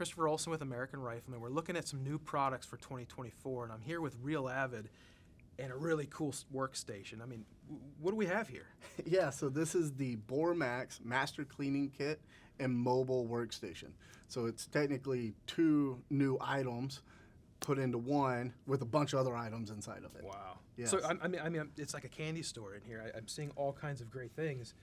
Christopher Olson with American Rifleman. We're looking at some new products for 2024, and I'm here with Real Avid and a really cool workstation. I mean, what do we have here? Yeah, so this is the Bore Max Master Cleaning Kit and Mobile Workstation. So it's technically two new items put into one with a bunch of other items inside of it. Wow. Yes. So I mean, it's like a candy store in here. I'm seeing all kinds of great things,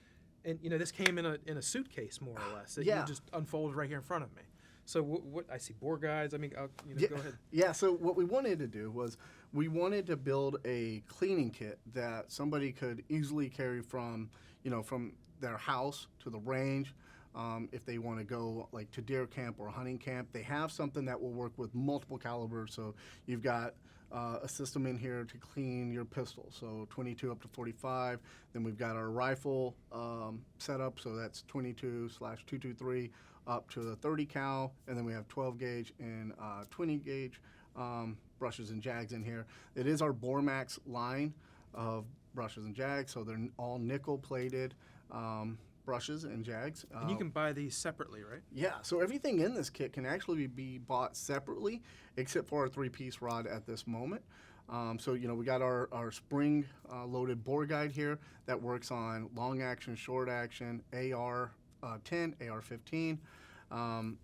and this came in a suitcase more or less that you just unfolded right here in front of me. So what I see bore guides. I mean, go ahead. Yeah. So what we wanted to do was we wanted to build a cleaning kit that somebody could easily carry from their house to the range. If they want to go like to deer camp or hunting camp, they have something that will work with multiple calibers. So you've got a system in here to clean your pistol, so 22 up to 45. Then we've got our rifle setup, so that's 22/223 up to the 30 cal, and then we have 12 gauge and 20 gauge brushes and jags in here. It is our Bore Max line of brushes and jags, so they're all nickel plated brushes and jags. And you can buy these separately, right? Yeah, so everything in this kit can actually be bought separately, except for our 3-piece rod at this moment. So we got our spring loaded bore guide here that works on long action, short action, AR-10, AR-15.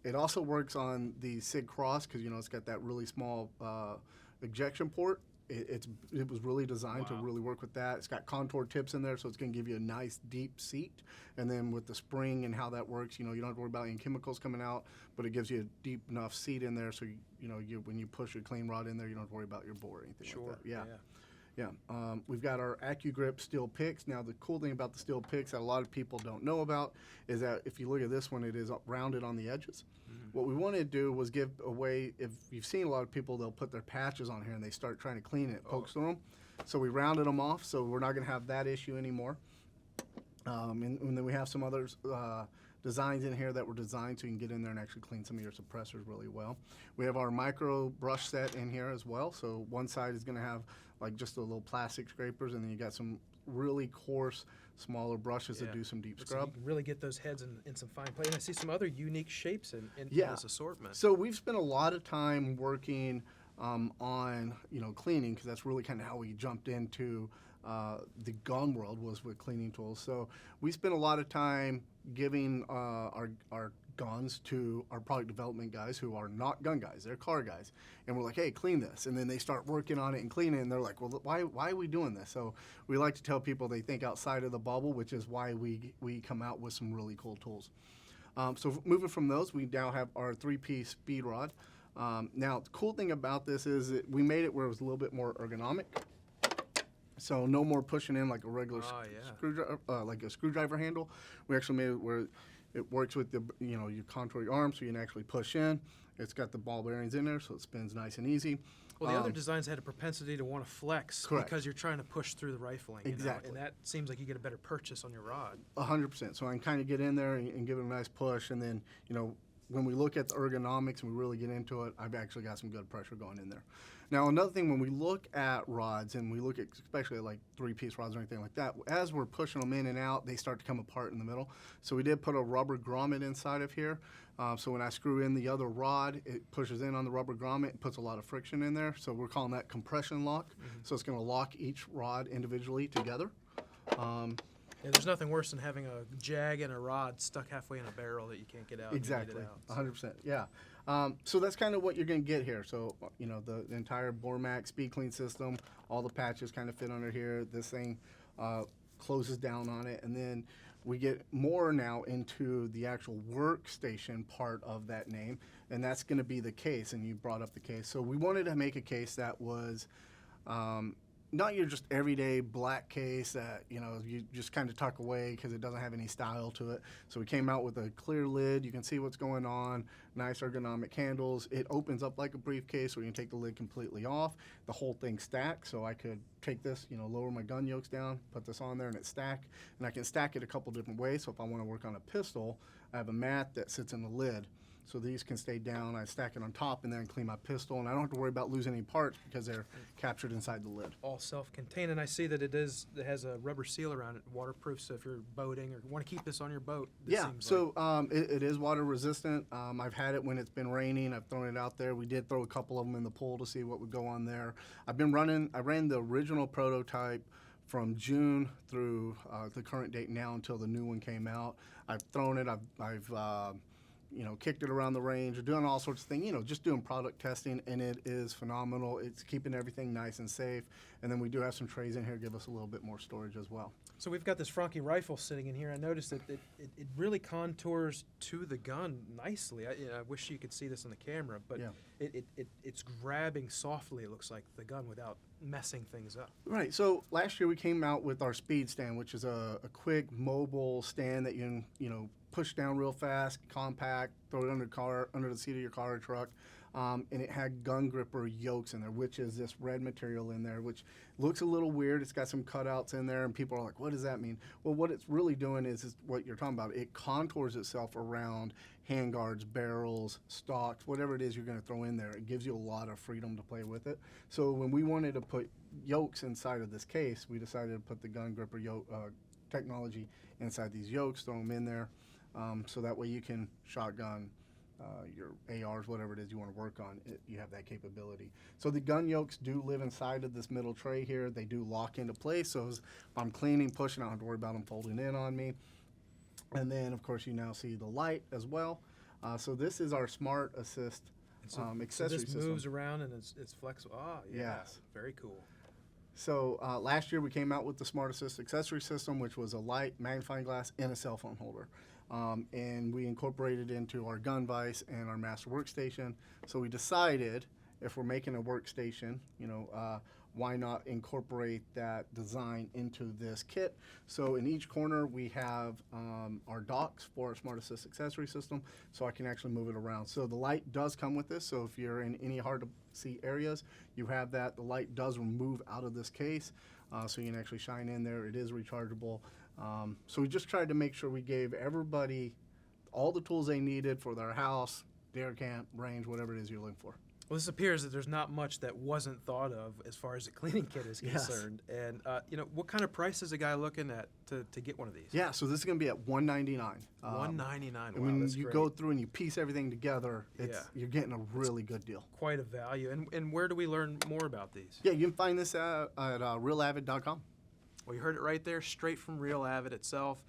It also works on the SIG Cross because it's got that really small ejection port. It was really designed to really work with that. It's got contour tips in there, so it's going to give you a nice deep seat. And then with the spring and how that works, you don't have to worry about any chemicals coming out, but it gives you a deep enough seat in there, so when you push your clean rod in there, you don't have to worry about your bore or anything like that. Yeah. We've got our AccuGrip steel picks. Now, the cool thing about the steel picks that a lot of people don't know about is that if you look at this one, it is rounded on the edges. What we wanted to do was give away, if you've seen a lot of people, they'll put their patches on here and they start trying to clean it, pokes through them. So we rounded them off, so we're not going to have that issue anymore. And then we have some other designs in here that were designed so you can get in there and actually clean some of your suppressors really well. We have our micro brush set in here as well. So one side is going to have like just the little plastic scrapers, and then you got some really coarse, smaller brushes that do some deep scrub. So you can really get those heads in some fine play. And I see some other unique shapes in this assortment. So we've spent a lot of time working on cleaning, because that's really kind of how we jumped into the gun world, was with cleaning tools. So we spent a lot of time giving our guns to our product development guys who are not gun guys, they're car guys. And we're like, hey, clean this. And then they start working on it and cleaning it, and they're like, well, why are we doing this? So we like to tell people they think outside of the bubble, which is why we come out with some really cool tools. So moving from those, we now have our 3-piece speed rod. Now, the cool thing about this is that we made it where it was a little bit more ergonomic. So no more pushing in like a regular screwdriver, like a screwdriver handle. We actually made it where it works with you contour your arm, so you can actually push in. It's got the ball bearings in there, so it spins nice and easy. Well, the other designs had a propensity to want to flex because you're trying to push through the rifling. Exactly. And that seems like you get a better purchase on your rod. 100%. So I can kind of get in there and give it a nice push, and then, when we look at the ergonomics and we really get into it, I've actually got some good pressure going in there. Now, another thing, when we look at rods, and we look at especially like 3-piece rods or anything like that, as we're pushing them in and out, they start to come apart in the middle. So we did put a rubber grommet inside of here. So when I screw in the other rod, it pushes in on the rubber grommet and puts a lot of friction in there. So we're calling that compression lock. So it's going to lock each rod individually together. Yeah, there's nothing worse than having a jag and a rod stuck halfway in a barrel that you can't get out. Exactly, and get it out, 100%. Yeah. So that's kind of what you're going to get here. So the entire Bore Max speed clean system, all the patches kind of fit under here. This thing closes down on it, and then we get more now into the actual workstation part of that name, and that's going to be the case. And you brought up the case, so we wanted to make a case that was not your just everyday black case that you just kind of tuck away because it doesn't have any style to it. So we came out with a clear lid. You can see what's going on. Nice ergonomic handles. It opens up like a briefcase, so you can take the lid completely off. The whole thing stacks, so I could take this, lower my gun yokes down, put this on there, and it's stacked. And I can stack it a couple different ways. So if I want to work on a pistol, I have a mat that sits in the lid. So these can stay down. I stack it on top and then clean my pistol, and I don't have to worry about losing any parts because they're captured inside the lid. All self-contained, and I see that it has a rubber seal around it, waterproof. So if you're boating or want to keep this on your boat, Yeah, so it is water resistant. I've had it when it's been raining. I've thrown it out there. We did throw a couple of them in the pool to see what would go on there. I ran the original prototype from June through the current date now until the new one came out. I've thrown it. I've kicked it around the range, or doing all sorts of things, just doing product testing, and it is phenomenal. It's keeping everything nice and safe. And then we do have some trays in here, give us a little bit more storage as well. So we've got this Franke rifle sitting in here. I noticed that it really contours to the gun nicely. I wish you could see this on the camera, but yeah. It's grabbing softly, it looks like, the gun without messing things up. Right. So last year we came out with our speed stand, which is a quick mobile stand that you can push down real fast, compact, throw it under the seat of your car or truck. And it had gun gripper yokes in there, which is this red material in there, which looks a little weird. It's got some cutouts in there, and people are like, what does that mean? Well, what it's really doing is what you're talking about. It contours itself around handguards, barrels, stocks, whatever it is you're going to throw in there. It gives you a lot of freedom to play with it. So when we wanted to put yokes inside of this case, we decided to put the gun gripper yoke technology inside these yokes, throw them in there, so that way you can shotgun your ARs, whatever it is you want to work on, you have that capability. So the gun yokes do live inside of this middle tray here. They do lock into place, so if I'm cleaning, pushing, I don't have to worry about them folding in on me. And then, of course, you now see the light as well. So this is our Smart Assist accessory so this system. moves around and it's flexible. Ah, yeah, yes. Very cool. So last year we came out with the Smart Assist accessory system, which was a light, magnifying glass, and a cell phone holder. And we incorporated into our gun vise and our master workstation. So we decided, if we're making a workstation, why not incorporate that design into this kit? So in each corner we have our docks for our Smart Assist accessory system, so I can actually move it around. So the light does come with this, so if you're in any hard to see areas, you have that. The light does move out of this case, so you can actually shine in there. It is rechargeable. So we just tried to make sure we gave everybody all the tools they needed for their house, deer camp, range, whatever it is you're looking for. Well, this appears that there's not much that wasn't thought of as far as the cleaning kit is concerned. Yes. And what kind of price is a guy looking at to get one of these? Yeah, so this is going to be at $199. $199. Wow, and when that's you great. Go through and you piece everything together, you're getting a really good deal. Quite a value. And where do we learn more about these? Yeah, you can find this at realavid.com. Well, you heard it right there, straight from Real Avid itself.